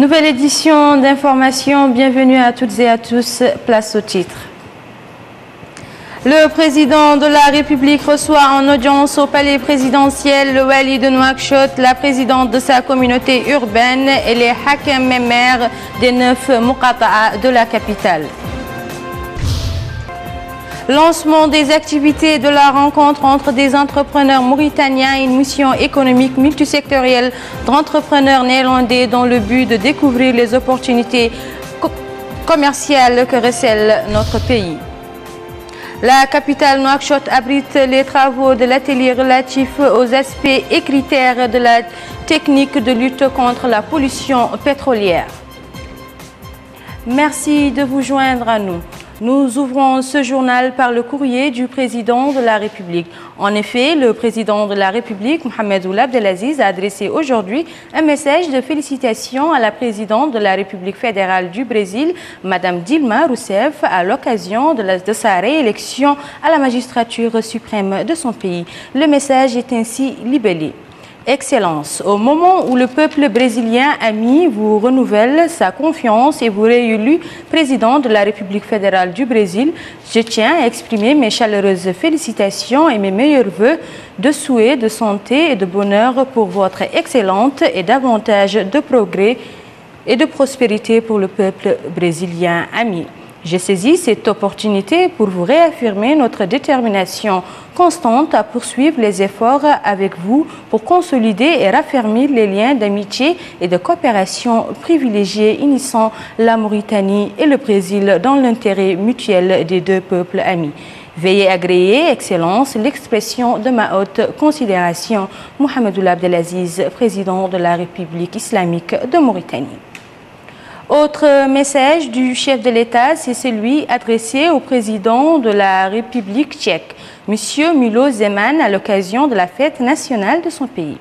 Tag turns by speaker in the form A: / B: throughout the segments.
A: Nouvelle édition d'information, bienvenue à toutes et à tous, place au titre. Le président de la République reçoit en audience au palais présidentiel le wali de Nouakchott, la présidente de sa communauté urbaine et les hakim maires des 9 muqata'a de la capitale. Lancement des activités de la rencontre entre des entrepreneurs mauritaniens et une mission économique multisectorielle d'entrepreneurs néerlandais dans le but de découvrir les opportunités commerciales que recèle notre pays. La capitale Nouakchott abrite les travaux de l'atelier relatif aux aspects et critères de la technique de lutte contre la pollution pétrolière. Merci de vous joindre à nous. Nous ouvrons ce journal par le courrier du président de la République. En effet, le président de la République, Mohamed Ould Abdelaziz, a adressé aujourd'hui un message de félicitations à la présidente de la République fédérale du Brésil, Madame Dilma Rousseff, à l'occasion de sa réélection à la magistrature suprême de son pays. Le message est ainsi libellé. Excellence, au moment où le peuple brésilien ami vous renouvelle sa confiance et vous réélu président de la République fédérale du Brésil, je tiens à exprimer mes chaleureuses félicitations et mes meilleurs vœux de souhait, de santé et de bonheur pour votre excellente et davantage de progrès et de prospérité pour le peuple brésilien ami. J'ai saisi cette opportunité pour vous réaffirmer notre détermination constante à poursuivre les efforts avec vous pour consolider et raffermir les liens d'amitié et de coopération privilégiés unissant la Mauritanie et le Brésil dans l'intérêt mutuel des deux peuples amis. Veuillez agréer, Excellence, l'expression de ma haute considération. Mohamed Ould Abdelaziz, président de la République islamique de Mauritanie. Autre message du chef de l'État, c'est celui adressé au président de la République tchèque, M. Miloš Zeman, à l'occasion de la fête nationale de son pays.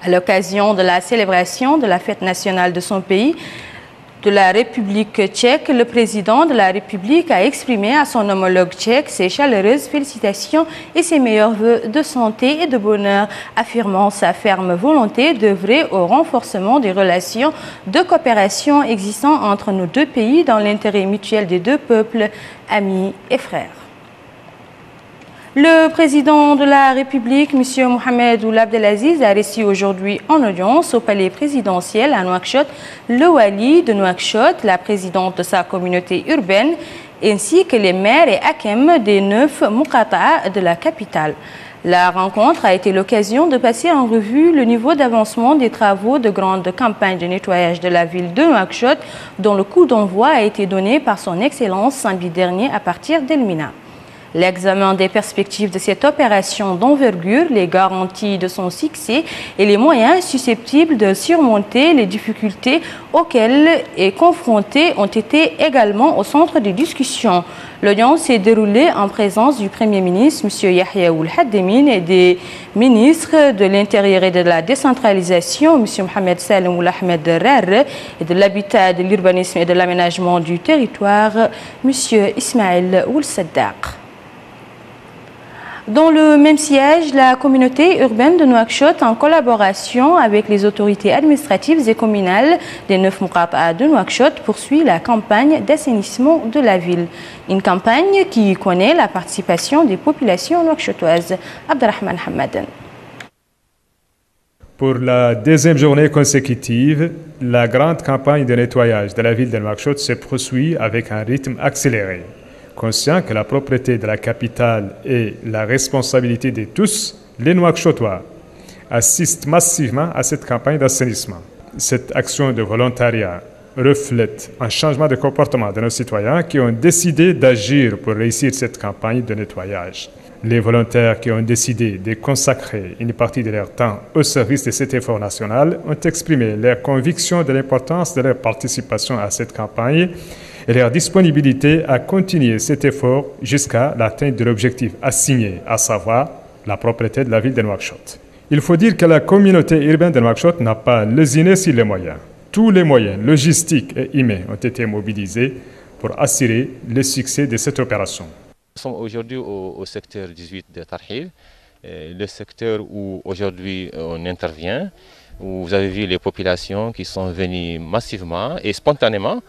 A: À l'occasion de la célébration de la fête nationale de son pays, de la République tchèque, le président de la République a exprimé à son homologue tchèque ses chaleureuses félicitations et ses meilleurs vœux de santé et de bonheur, affirmant sa ferme volonté d'œuvrer au renforcement des relations de coopération existant entre nos deux pays dans l'intérêt mutuel des deux peuples, amis et frères. Le président de la République, M. Mohamed Ould Abdelaziz, a reçu aujourd'hui en audience au palais présidentiel à Nouakchott le wali de Nouakchott, la présidente de sa communauté urbaine, ainsi que les maires et hakim des 9 muqata'a de la capitale. La rencontre a été l'occasion de passer en revue le niveau d'avancement des travaux de grande campagne de nettoyage de la ville de Nouakchott, dont le coup d'envoi a été donné par son Excellence samedi dernier à partir d'Elmina. L'examen des perspectives de cette opération d'envergure, les garanties de son succès et les moyens susceptibles de surmonter les difficultés auxquelles est confrontée ont été également au centre des discussions. L'audience s'est déroulée en présence du Premier ministre, M. Yahya Ould Haddemine, et des ministres de l'Intérieur et de la Décentralisation, M. Mohamed Salem Ould Ahmed Rar, et de l'Habitat, de l'Urbanisme et de l'Aménagement du Territoire, M. Ismaël Ould Saddaq. Dans le même siège, la communauté urbaine de Nouakchott, en collaboration avec les autorités administratives et communales des 9 muqata'a de Nouakchott, poursuit la campagne d'assainissement de la ville. Une campagne qui connaît la participation des populations nouakchottoises. Abdelrahman Hamadan.
B: Pour la deuxième journée consécutive, la grande campagne de nettoyage de la ville de Nouakchott se poursuit avec un rythme accéléré. Conscient que la propriété de la capitale est la responsabilité de tous, les Nouakchottois assistent massivement à cette campagne d'assainissement. Cette action de volontariat reflète un changement de comportement de nos citoyens qui ont décidé d'agir pour réussir cette campagne de nettoyage. Les volontaires qui ont décidé de consacrer une partie de leur temps au service de cet effort national ont exprimé leur conviction de l'importance de leur participation à cette campagne et leur disponibilité à continuer cet effort jusqu'à l'atteinte de l'objectif assigné, à savoir la propriété de la ville de Nouakchott. Il faut dire que la communauté urbaine de Nouakchott n'a pas lésiné sur les moyens. Tous les moyens logistiques et humains ont été mobilisés pour assurer le succès de cette opération.
C: Nous sommes aujourd'hui au secteur 18 de Tarhil le secteur où aujourd'hui on intervient, où vous avez vu les populations qui sont venues massivement et spontanément,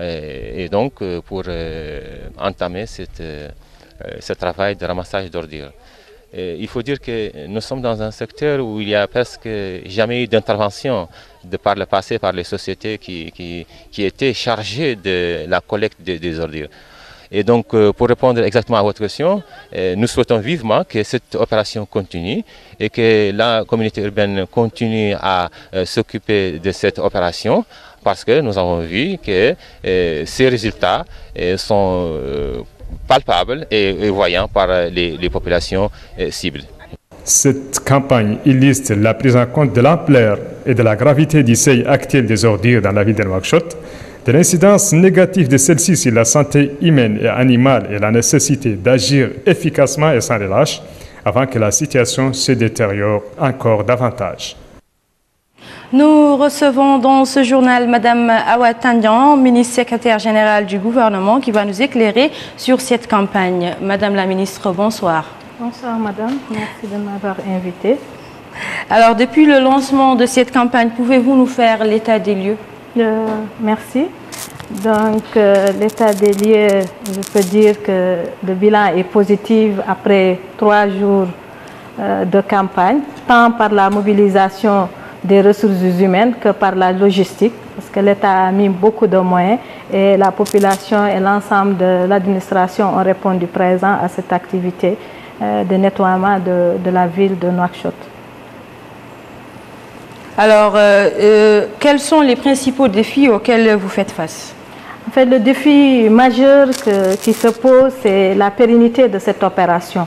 C: et donc pour entamer ce travail de ramassage d'ordures. Il faut dire que nous sommes dans un secteur où il n'y a presque jamais eu d'intervention de par le passé par les sociétés qui étaient chargées de la collecte des ordures. Et donc, pour répondre exactement à votre question, nous souhaitons vivement que cette opération continue et que la communauté urbaine continue à s'occuper de cette opération parce que nous avons vu que ces résultats sont palpables et voyants par les populations cibles.
B: Cette campagne illustre la prise en compte de l'ampleur et de la gravité du seuil actuel des ordures dans la ville de Nouakchott, de l'incidence négative de celle-ci sur la santé humaine et animale et la nécessité d'agir efficacement et sans relâche avant que la situation se détériore encore davantage.
A: Nous recevons dans ce journal Madame Awa Tandian, ministre secrétaire générale du gouvernement, qui va nous éclairer sur cette campagne. Madame la ministre, bonsoir.
D: Bonsoir Madame, merci de m'avoir invitée.
A: Alors, depuis le lancement de cette campagne, pouvez-vous nous faire l'état des lieux?
D: Merci. Donc, l'état des lieux, je peux dire que le bilan est positif après 3 jours de campagne, tant par la mobilisation des ressources humaines que par la logistique, parce que l'État a mis beaucoup de moyens et la population et l'ensemble de l'administration ont répondu présent à cette activité de nettoiement de la ville de Nouakchott.
A: Alors, quels sont les principaux défis auxquels vous faites face?
D: En fait, le défi majeur qui se pose, c'est la pérennité de cette opération.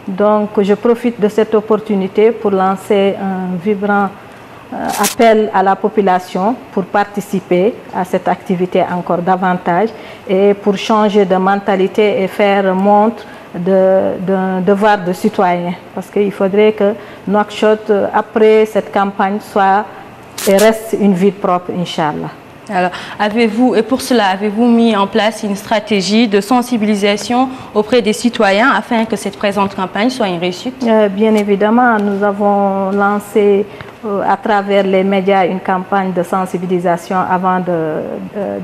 D: Donc, je profite de cette opportunité pour lancer un vibrant appel à la population pour participer à cette activité encore davantage et pour changer de mentalité et faire montre d'un devoir de citoyen. Parce qu'il faudrait que Nouakchott, après cette campagne, soit et reste une ville propre, Inch'Allah.
A: Alors, pour cela, avez-vous mis en place une stratégie de sensibilisation auprès des citoyens afin que cette présente campagne soit une réussite?
D: Bien évidemment, nous avons lancé à travers les médias une campagne de sensibilisation avant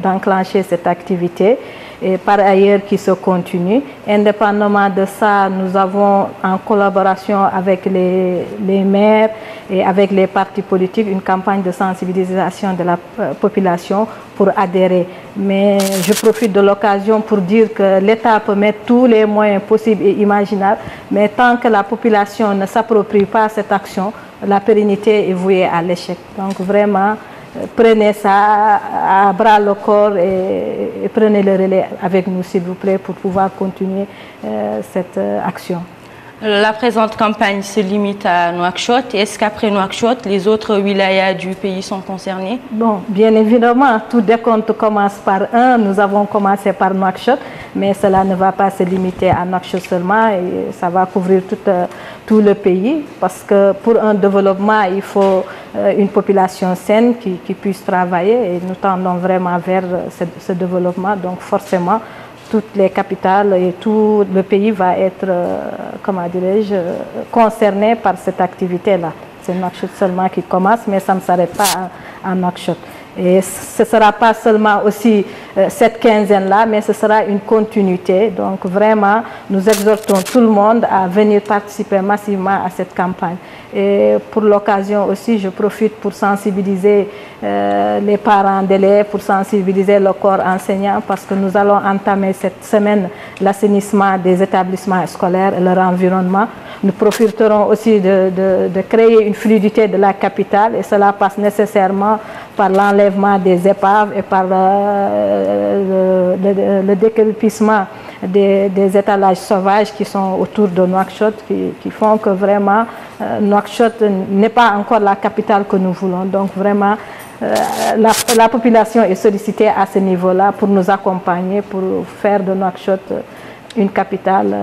D: d'enclencher cette activité et par ailleurs qui se continue. Indépendamment de ça, nous avons en collaboration avec les maires et avec les partis politiques une campagne de sensibilisation de la population pour adhérer. Mais je profite de l'occasion pour dire que l'État peut mettre tous les moyens possibles et imaginables, mais tant que la population ne s'approprie pas cette action, la pérennité est vouée à l'échec. Donc vraiment, prenez ça à bras le corps et prenez le relais avec nous, s'il vous plaît, pour pouvoir continuer cette action.
A: La présente campagne se limite à Nouakchott. Est-ce qu'après Nouakchott, les autres wilayas du pays sont concernés? Bon,
D: bien évidemment, tout décompte commence par un. Nous avons commencé par Nouakchott, mais cela ne va pas se limiter à Nouakchott seulement et ça va couvrir tout le pays parce que pour un développement, il faut une population saine qui puisse travailler et nous tendons vraiment vers ce développement. Donc forcément, toutes les capitales et tout le pays va être, comment dirais-je, concerné par cette activité-là. C'est Nouakchott seulement qui commence, mais ça ne s'arrête pas à Nouakchott. Et ce ne sera pas seulement aussi cette quinzaine-là, mais ce sera une continuité. Donc vraiment, nous exhortons tout le monde à venir participer massivement à cette campagne. Et pour l'occasion aussi, je profite pour sensibiliser les parents d'élèves, pour sensibiliser le corps enseignant, parce que nous allons entamer cette semaine l'assainissement des établissements scolaires et leur environnement. Nous profiterons aussi de créer une fluidité de la capitale et cela passe nécessairement par l'enlèvement des épaves et par le décrépissement des étalages sauvages qui sont autour de Nouakchott, qui font que vraiment Nouakchott n'est pas encore la capitale que nous voulons. Donc vraiment, la population est sollicitée à ce niveau-là pour nous accompagner, pour faire de Nouakchott une capitale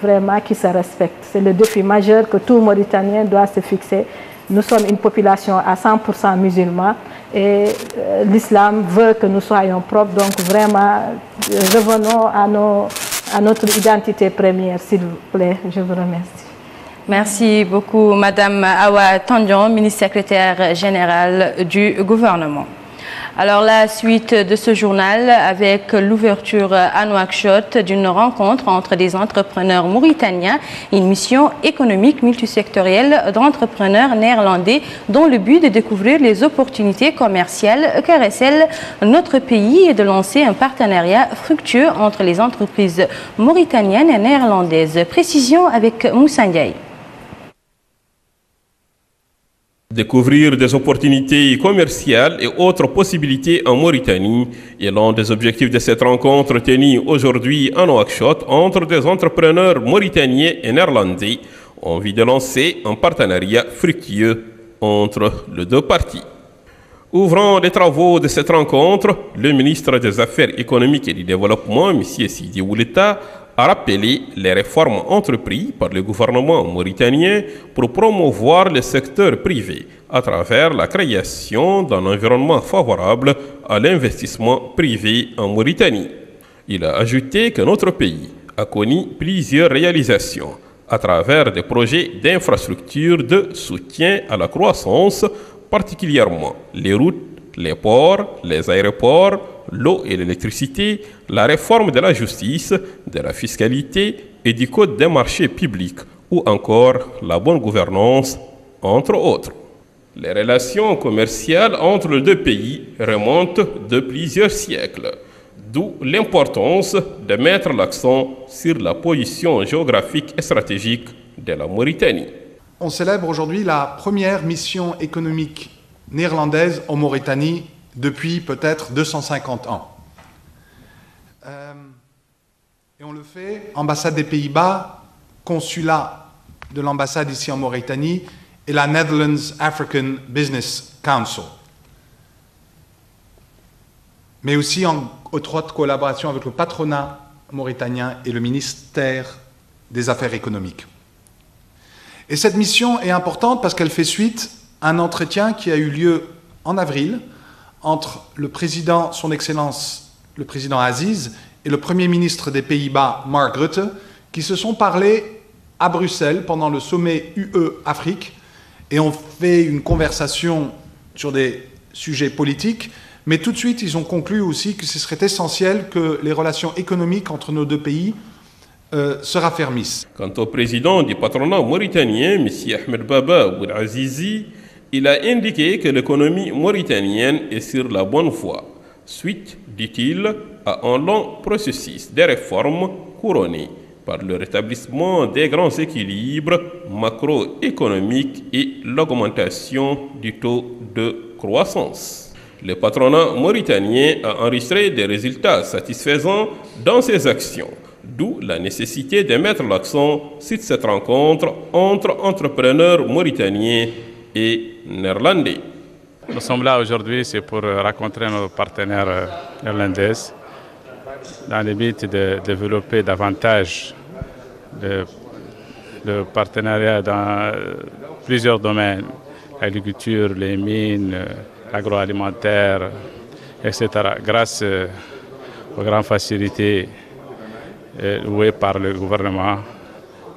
D: vraiment qui se respecte. C'est le défi majeur que tout Mauritanien doit se fixer. Nous sommes une population à 100% musulmans et l'islam veut que nous soyons propres. Donc vraiment, revenons à notre identité première, s'il vous plaît. Je vous remercie.
A: Merci beaucoup, Madame Awa Tandian, ministre secrétaire générale du gouvernement. Alors, la suite de ce journal avec l'ouverture à Nouakchott d'une rencontre entre des entrepreneurs mauritaniens et une mission économique multisectorielle d'entrepreneurs néerlandais dont le but est de découvrir les opportunités commerciales que recèle notre pays et de lancer un partenariat fructueux entre les entreprises mauritaniennes et néerlandaises. Précision avec Moussa Ndiaye.
E: Découvrir des opportunités commerciales et autres possibilités en Mauritanie est l'un des objectifs de cette rencontre tenue aujourd'hui à Nouakchott entre des entrepreneurs mauritaniens et néerlandais en vue de lancer un partenariat fructueux entre les deux parties. Ouvrant les travaux de cette rencontre, le ministre des Affaires économiques et du Développement, M. Sidi Ouleta, a rappelé les réformes entreprises par le gouvernement mauritanien pour promouvoir le secteur privé à travers la création d'un environnement favorable à l'investissement privé en Mauritanie. Il a ajouté que notre pays a connu plusieurs réalisations à travers des projets d'infrastructures de soutien à la croissance, particulièrement les routes, les ports, les aéroports, l'eau et l'électricité, la réforme de la justice, de la fiscalité et du code des marchés publics ou encore la bonne gouvernance, entre autres. Les relations commerciales entre les deux pays remontent de plusieurs siècles, d'où l'importance de mettre l'accent sur la position géographique et stratégique de la Mauritanie.
F: On célèbre aujourd'hui la première mission économique néerlandaise en Mauritanie depuis peut-être 250 ans. Et on le fait, ambassade des Pays-Bas, consulat de l'ambassade ici en Mauritanie et la Netherlands African Business Council. Mais aussi en étroite collaboration avec le patronat mauritanien et le ministère des Affaires économiques. Et cette mission est importante parce qu'elle fait suite à un entretien qui a eu lieu en avril entre le président, son Excellence, le président Aziz, et le Premier ministre des Pays-Bas, Mark Rutte, qui se sont parlé à Bruxelles pendant le sommet UE-Afrique et ont fait une conversation sur des sujets politiques, mais tout de suite, ils ont conclu aussi que ce serait essentiel que les relations économiques entre nos deux pays se raffermissent.
E: Quant au président du patronat mauritanien, M. Ahmed Baba Ouelazizi, il a indiqué que l'économie mauritanienne est sur la bonne voie, suite, dit-il, à un long processus de réformes couronné par le rétablissement des grands équilibres macroéconomiques et l'augmentation du taux de croissance. Le patronat mauritanien a enregistré des résultats satisfaisants dans ses actions, d'où la nécessité de mettre l'accent sur cette rencontre entre entrepreneurs mauritaniens et néerlandais.
G: Nous sommes là aujourd'hui, c'est pour rencontrer nos partenaires néerlandais dans le but de développer davantage le partenariat dans plusieurs domaines, l'agriculture, les mines, l'agroalimentaire, etc. Grâce aux grandes facilités louées par le gouvernement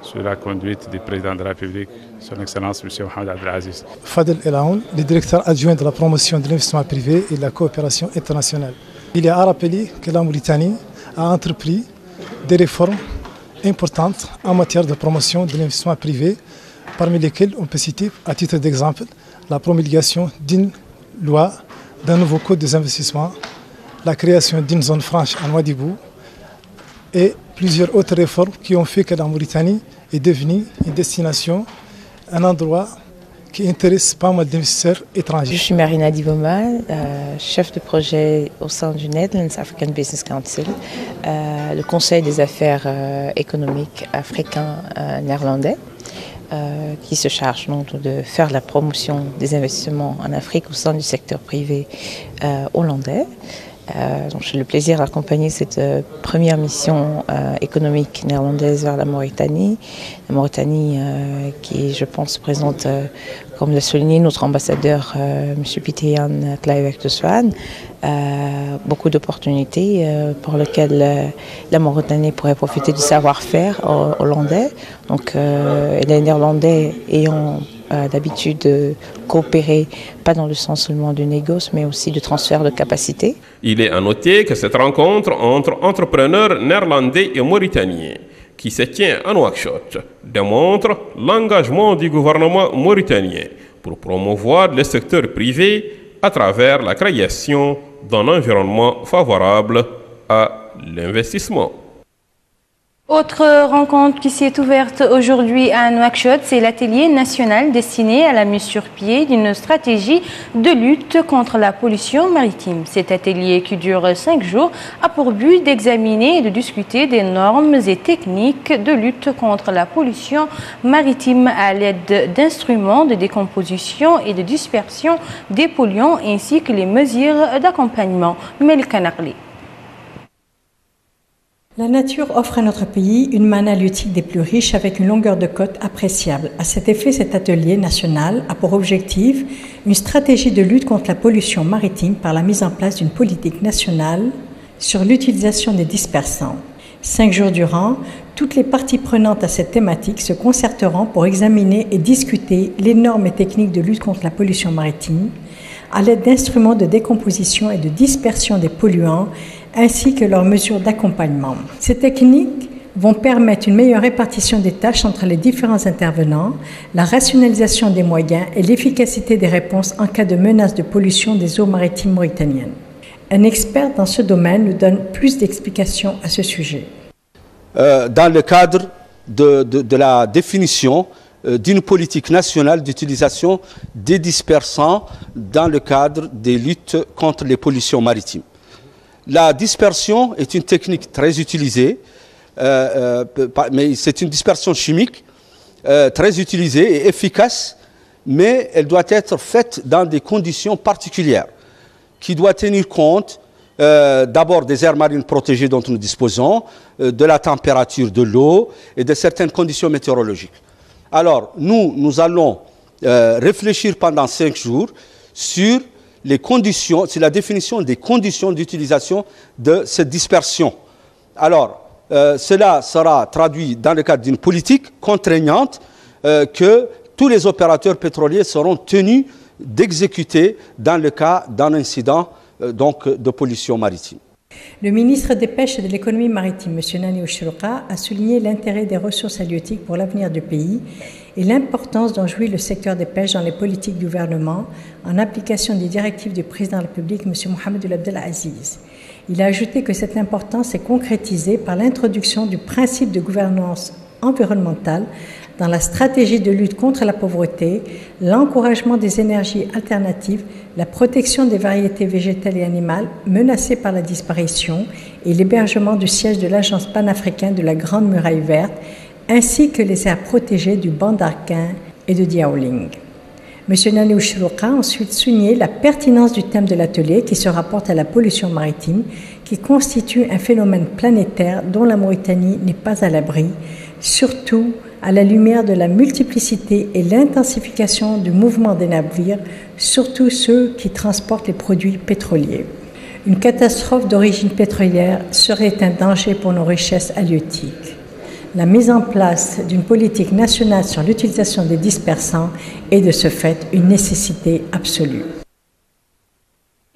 G: sous la conduite du président de la République, son Excellence M. Mohamed Abdelaziz.
H: Fadel Elaoun, le directeur adjoint de la promotion de l'investissement privé et de la coopération internationale. Il a rappelé que la Mauritanie a entrepris des réformes importantes en matière de promotion de l'investissement privé, parmi lesquelles on peut citer, à titre d'exemple, la promulgation d'une loi, d'un nouveau code des investissements, la création d'une zone franche en Ouadhibou et plusieurs autres réformes qui ont fait que la Mauritanie est devenue une destination, un endroit qui intéresse pas mal d'investisseurs étrangers.
I: Je suis Marina Diboma, chef de projet au sein du Netherlands African Business Council, le conseil des affaires économiques africains néerlandais, qui se charge donc de faire la promotion des investissements en Afrique au sein du secteur privé hollandais. Donc j'ai le plaisir d'accompagner cette première mission économique néerlandaise vers la Mauritanie. La Mauritanie qui, je pense, présente, comme l'a souligné notre ambassadeur, M. Pieter-Jan Kluijweg de Zwaan, beaucoup d'opportunités pour lesquelles la Mauritanie pourrait profiter du savoir-faire hollandais. Donc les Néerlandais ayant d'habitude de coopérer, pas dans le sens seulement du négoce, mais aussi de transfert de capacité.
E: Il est à noter que cette rencontre entre entrepreneurs néerlandais et mauritaniens qui se tient à Nouakchott démontre l'engagement du gouvernement mauritanien pour promouvoir le secteur privé à travers la création d'un environnement favorable à l'investissement.
A: Autre rencontre qui s'est ouverte aujourd'hui à Nouakchott, c'est l'atelier national destiné à la mise sur pied d'une stratégie de lutte contre la pollution maritime. Cet atelier qui dure 5 jours a pour but d'examiner et de discuter des normes et techniques de lutte contre la pollution maritime à l'aide d'instruments de décomposition et de dispersion des polluants ainsi que les mesures d'accompagnement. Melika Naqli.
J: La nature offre à notre pays une manne halieutique des plus riches avec une longueur de côte appréciable. À cet effet, cet atelier national a pour objectif une stratégie de lutte contre la pollution maritime par la mise en place d'une politique nationale sur l'utilisation des dispersants. 5 jours durant, toutes les parties prenantes à cette thématique se concerteront pour examiner et discuter les normes et techniques de lutte contre la pollution maritime à l'aide d'instruments de décomposition et de dispersion des polluants ainsi que leurs mesures d'accompagnement. Ces techniques vont permettre une meilleure répartition des tâches entre les différents intervenants, la rationalisation des moyens et l'efficacité des réponses en cas de menace de pollution des eaux maritimes mauritaniennes. Un expert dans ce domaine nous donne plus d'explications à ce sujet.
K: Dans le cadre de la définition d'une politique nationale d'utilisation des dispersants dans le cadre des luttes contre les pollutions maritimes. La dispersion est une technique très utilisée, mais c'est une dispersion chimique très utilisée et efficace, mais elle doit être faite dans des conditions particulières, qui doit tenir compte d'abord des aires marines protégées dont nous disposons, de la température de l'eau et de certaines conditions météorologiques. Alors, nous allons réfléchir pendant 5 jours sur les conditions, c'est la définition des conditions d'utilisation de cette dispersion. Alors, cela sera traduit dans le cadre d'une politique contraignante que tous les opérateurs pétroliers seront tenus d'exécuter dans le cas d'un incident de pollution maritime.
J: Le ministre des Pêches et de l'Économie maritime, M. Nani Ouchrouqa, a souligné l'intérêt des ressources halieutiques pour l'avenir du pays et l'importance dont jouit le secteur des pêches dans les politiques du gouvernement en application des directives du président de la République, M. Mohamed Ould Abdelaziz. Il a ajouté que cette importance est concrétisée par l'introduction du principe de gouvernance environnementale dans la stratégie de lutte contre la pauvreté, l'encouragement des énergies alternatives, la protection des variétés végétales et animales menacées par la disparition et l'hébergement du siège de l'Agence panafricaine de la Grande Muraille Verte, ainsi que les aires protégées du banc d'Arquin et de Diaoling. M. Nani Ouchrouqa a ensuite souligné la pertinence du thème de l'atelier qui se rapporte à la pollution maritime, qui constitue un phénomène planétaire dont la Mauritanie n'est pas à l'abri, surtout à la lumière de la multiplicité et l'intensification du mouvement des navires, surtout ceux qui transportent les produits pétroliers. Une catastrophe d'origine pétrolière serait un danger pour nos richesses halieutiques. La mise en place d'une politique nationale sur l'utilisation des dispersants est de ce fait une nécessité absolue.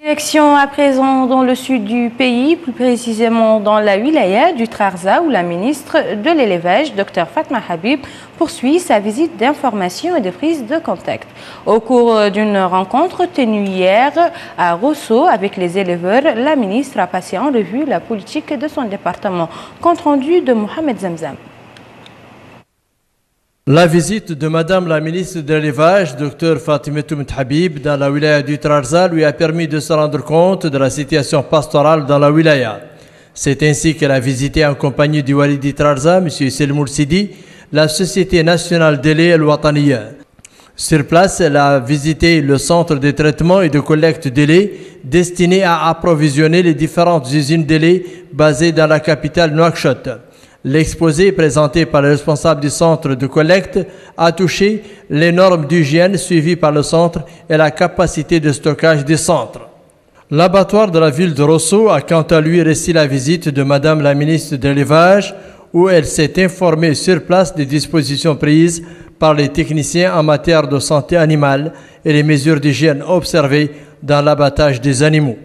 A: Direction à présent dans le sud du pays, plus précisément dans la wilaya du Trarza, où la ministre de l'élevage, Dr Fatma Habib, poursuit sa visite d'information et de prise de contact. Au cours d'une rencontre tenue hier à Rosso avec les éleveurs, la ministre a passé en revue la politique de son département. Compte rendu de Mohamed Zamzam.
L: La visite de Madame la ministre de l'élevage, Dr Fatimata Habib, dans la wilaya du Trarza lui a permis de se rendre compte de la situation pastorale dans la wilaya. C'est ainsi qu'elle a visité en compagnie du Wali du Trarza, M. Selmoul Sidi, la Société nationale des laits El Wataniya. Sur place, elle a visité le centre de traitement et de collecte de lait destiné à approvisionner les différentes usines de lait basées dans la capitale Nouakchott. L'exposé présenté par le responsable du centre de collecte a touché les normes d'hygiène suivies par le centre et la capacité de stockage du centre. L'abattoir de la ville de Rosso a quant à lui reçu la visite de Madame la ministre de l'Élevage, où elle s'est informée sur place des dispositions prises par les techniciens en matière de santé animale et les mesures d'hygiène observées dans l'abattage des animaux.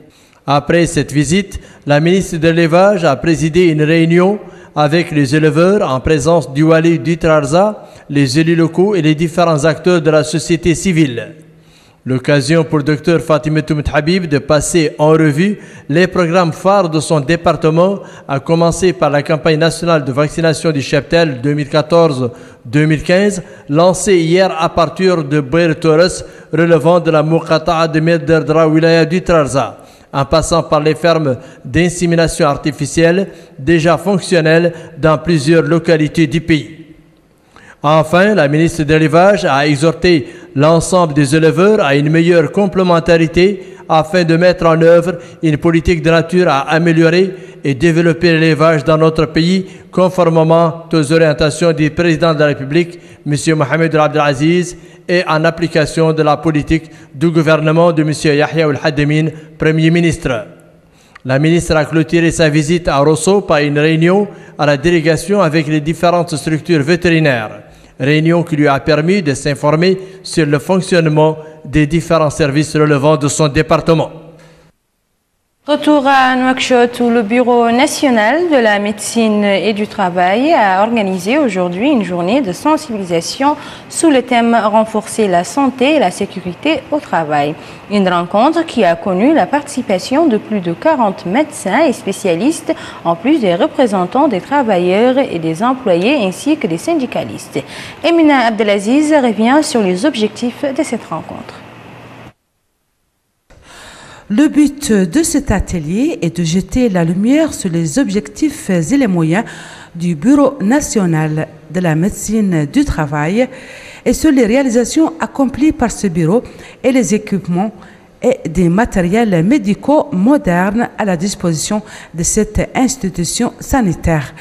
L: Après cette visite, la ministre de l'Élevage a présidé une réunion avec les éleveurs en présence du Wali du Trarza, les élus locaux et les différents acteurs de la société civile. L'occasion pour Dr Fatimetou Habib de passer en revue les programmes phares de son département, à commencer par la campagne nationale de vaccination du cheptel 2014-2015, lancée hier à partir de Boer Torres, relevant de la Muqata'a de Medderdra Wilaya du Trarza, en passant par les fermes d'insémination artificielle déjà fonctionnelles dans plusieurs localités du pays. Enfin, la ministre de l'Élevage a exhorté l'ensemble des éleveurs à une meilleure complémentarité afin de mettre en œuvre une politique de nature à améliorer et développer l'élevage dans notre pays conformément aux orientations du président de la République, M. Mohamed Abdelaziz, et en application de la politique du gouvernement de M. Yahya Ould-Hademine, Premier ministre. La ministre a clôturé sa visite à Rosso par une réunion à la délégation avec les différentes structures vétérinaires. Réunion qui lui a permis de s'informer sur le fonctionnement des différents services relevant de son département.
A: Retour à Nouakchott, où le Bureau national de la médecine et du travail a organisé aujourd'hui une journée de sensibilisation sous le thème « Renforcer la santé et la sécurité au travail ». Une rencontre qui a connu la participation de plus de 40 médecins et spécialistes, en plus des représentants des travailleurs et des employés ainsi que des syndicalistes. Emina Abdelaziz revient sur les objectifs de cette rencontre.
M: Le but de cet atelier est de jeter la lumière sur les objectifs et les moyens du Bureau national de la médecine du travail et sur les réalisations accomplies par ce bureau et les équipements et des matériels médicaux modernes à la disposition de cette institution sanitaire.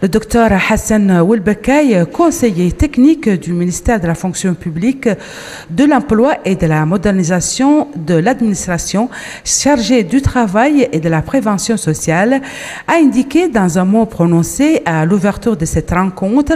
M: Le docteur Hassan Oulbekay, conseiller technique du ministère de la fonction publique, de l'emploi et de la modernisation de l'administration, chargé du travail et de la prévention sociale, a indiqué dans un mot prononcé à l'ouverture de cette rencontre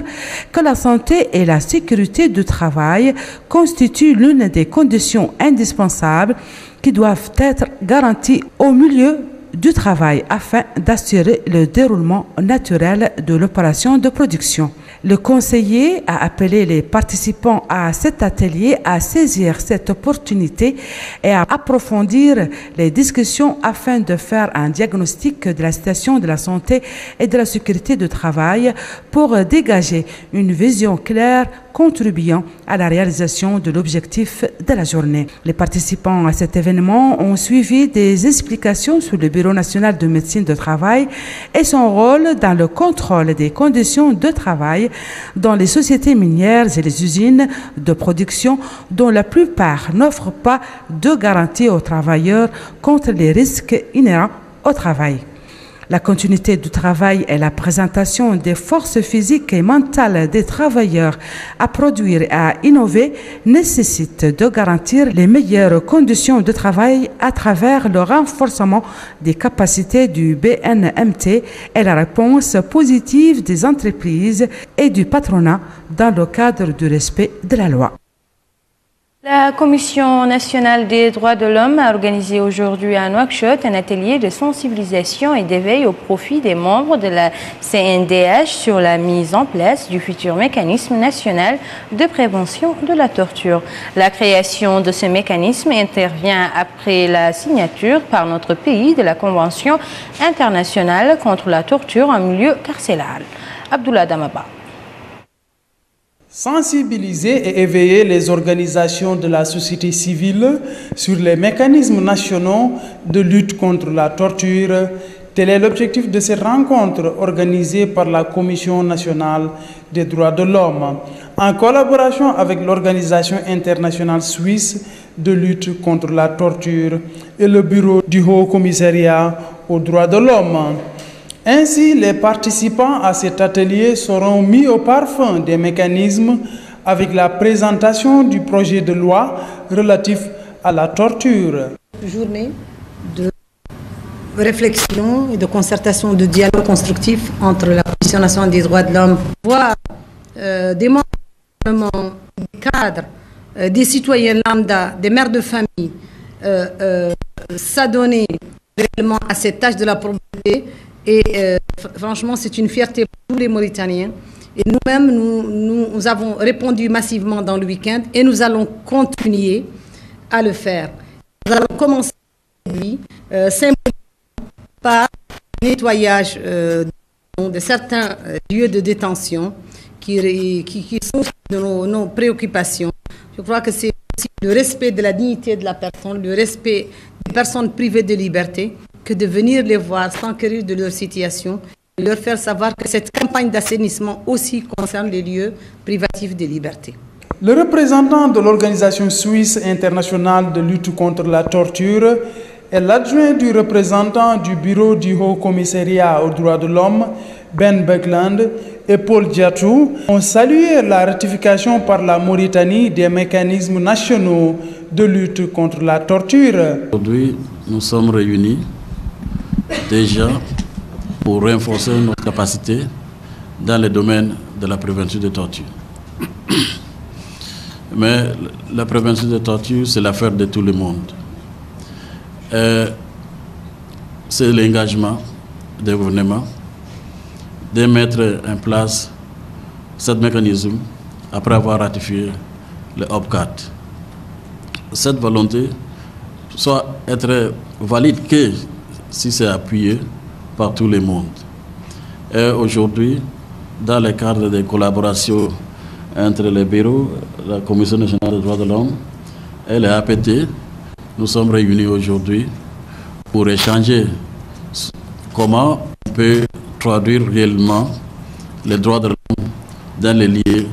M: que la santé et la sécurité du travail constituent l'une des conditions indispensables qui doivent être garanties au milieu du travail afin d'assurer le déroulement naturel de l'opération de production. Le conseiller a appelé les participants à cet atelier à saisir cette opportunité et à approfondir les discussions afin de faire un diagnostic de la situation de la santé et de la sécurité du travail pour dégager une vision claire contribuant à la réalisation de l'objectif de la journée. Les participants à cet événement ont suivi des explications sur le Bureau national de médecine du travail et son rôle dans le contrôle des conditions de travail dans les sociétés minières et les usines de production dont la plupart n'offrent pas de garantie aux travailleurs contre les risques inhérents au travail. La continuité du travail et la présentation des forces physiques et mentales des travailleurs à produire et à innover nécessitent de garantir les meilleures conditions de travail à travers le renforcement des capacités du BNMT et la réponse positive des entreprises et du patronat dans le cadre du respect de la loi.
A: La Commission nationale des droits de l'homme a organisé aujourd'hui à Nouakchott un atelier de sensibilisation et d'éveil au profit des membres de la CNDH sur la mise en place du futur mécanisme national de prévention de la torture. La création de ce mécanisme intervient après la signature par notre pays de la Convention internationale contre la torture en milieu carcéral. Abdoullah Damaba.
N: Sensibiliser et éveiller les organisations de la société civile sur les mécanismes nationaux de lutte contre la torture Tel est l'objectif de cette rencontre organisée par la Commission nationale des droits de l'homme, en collaboration avec l'Organisation internationale suisse de lutte contre la torture et le Bureau du Haut Commissariat aux droits de l'homme. Ainsi, les participants à cet atelier seront mis au parfum des mécanismes avec la présentation du projet de loi relatif à la torture.
O: Journée de réflexion et de concertation, de dialogue constructif entre la Commission nationale des droits de l'homme, voire des membres, des cadres, des citoyens lambda, des mères de famille, s'adonner réellement à cette tâche de la pauvreté. Et franchement, c'est une fierté pour tous les Mauritaniens. Et nous-mêmes, nous avons répondu massivement dans le week-end et nous allons continuer à le faire. Nous allons commencer aujourd'hui symboliquement par le nettoyage de certains lieux de détention qui sont de nos préoccupations. Je crois que c'est aussi le respect de la dignité de la personne, le respect des personnes privées de liberté, que de venir les voir, s'enquérir de leur situation et leur faire savoir que cette campagne d'assainissement aussi concerne les lieux privatifs de liberté.
N: Le représentant de l'Organisation suisse internationale de lutte contre la torture et l'adjoint du représentant du Bureau du Haut Commissariat aux droits de l'homme, Ben Beckland, et Paul Diatou ont salué la ratification par la Mauritanie des mécanismes nationaux de lutte contre la torture.
P: Aujourd'hui, nous sommes réunis déjà pour renforcer nos capacités dans le domaine de la prévention des tortures. Mais la prévention des tortures, c'est l'affaire de tout le monde. C'est l'engagement des gouvernements de mettre en place ce mécanisme après avoir ratifié le OPCAT. Cette volonté soit être valide que si c'est appuyé par tout le monde. Et aujourd'hui, dans le cadre des collaborations entre les bureaux, la Commission nationale des droits de l'homme et les APT, nous sommes réunis aujourd'hui pour échanger comment on peut traduire réellement les droits de l'homme dans les lieux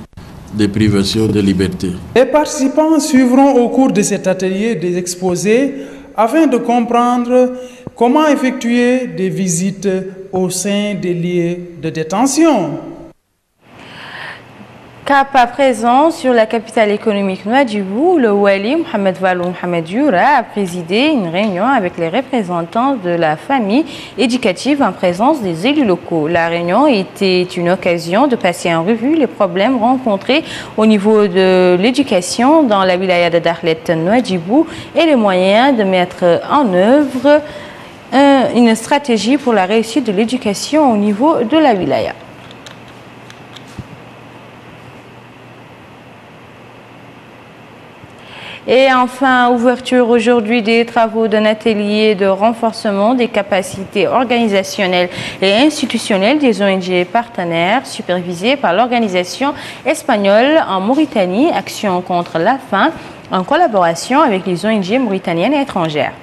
P: de privation de liberté.
N: Les participants suivront au cours de cet atelier des exposés afin de comprendre comment effectuer des visites au sein des lieux de détention.
A: Cap à présent sur la capitale économique Nouadhibou, le Wali Mohamed Walou Mohamed Youra a présidé une réunion avec les représentants de la famille éducative en présence des élus locaux. La réunion était une occasion de passer en revue les problèmes rencontrés au niveau de l'éducation dans la wilaya de Dakhlet Nouadhibou et les moyens de mettre en œuvre une stratégie pour la réussite de l'éducation au niveau de la wilaya. Et enfin, ouverture aujourd'hui des travaux d'un atelier de renforcement des capacités organisationnelles et institutionnelles des ONG partenaires supervisés par l'organisation espagnole en Mauritanie, Action contre la faim, en collaboration avec les ONG mauritaniennes et étrangères.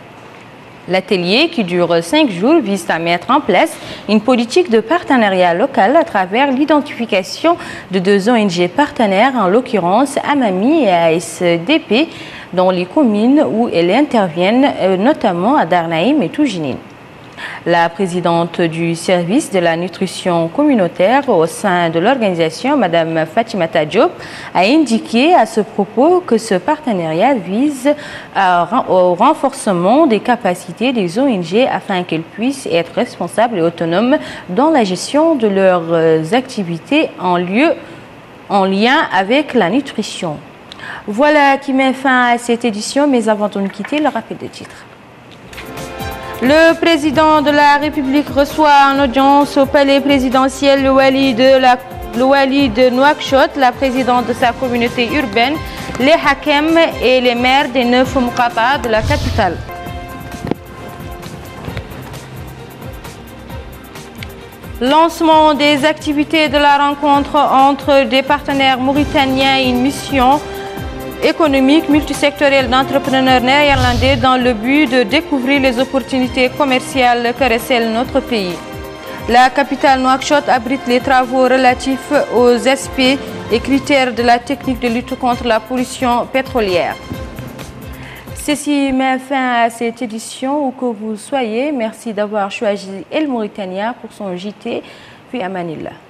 A: L'atelier, qui dure 5 jours, vise à mettre en place une politique de partenariat local à travers l'identification de 2 ONG partenaires, en l'occurrence Amami et ASDP, dans les communes où elles interviennent, notamment à Darnaïm et Toujinine. La présidente du service de la nutrition communautaire au sein de l'organisation, Mme Fatimata Diop, a indiqué à ce propos que ce partenariat vise au renforcement des capacités des ONG afin qu'elles puissent être responsables et autonomes dans la gestion de leurs activités en lien avec la nutrition. Voilà qui met fin à cette édition, mais avant de nous quitter, le rappel des titres. Le président de la République reçoit en audience au palais présidentiel le wali de Nouakchott, la présidente de sa communauté urbaine, les hakems et les maires des 9 Moukata de la capitale. Lancement des activités de la rencontre entre des partenaires mauritaniens et une mission économique multisectoriel d'entrepreneurs néerlandais dans le but de découvrir les opportunités commerciales que recèle notre pays. La capitale Nouakchott abrite les travaux relatifs aux aspects et critères de la technique de lutte contre la pollution pétrolière. Ceci met fin à cette édition, où que vous soyez. Merci d'avoir choisi El Mauritania pour son JT. Puis Amanillah.